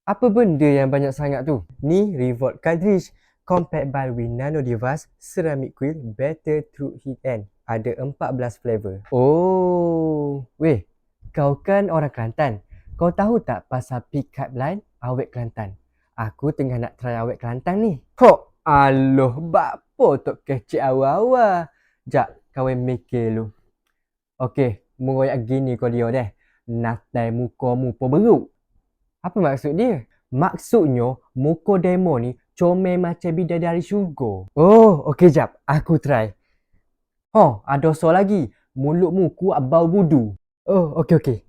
Apa benda yang banyak sangat tu? Ni Revolt cartridge compatible with nano device ceramic quill better through heat end. Ada 14 flavor. Oh, weh, kau kan orang Kelantan. Kau tahu tak pasal pick-up line awet Kelantan? Aku tengah nak try awet Kelantan ni. Hok, aloh, bakpo tok kecik awal-awal. Jap, kau mikir lu. Okey, mengoyak gini kau dia deh. Natai mukamu pun beruk. Apa maksud dia? Maksudnya, muka demo ni comel macam bidadari syurga. Oh, okey jap. Aku try. Oh, ada soal lagi. Mulutmu kuat bau budu. Oh, okey.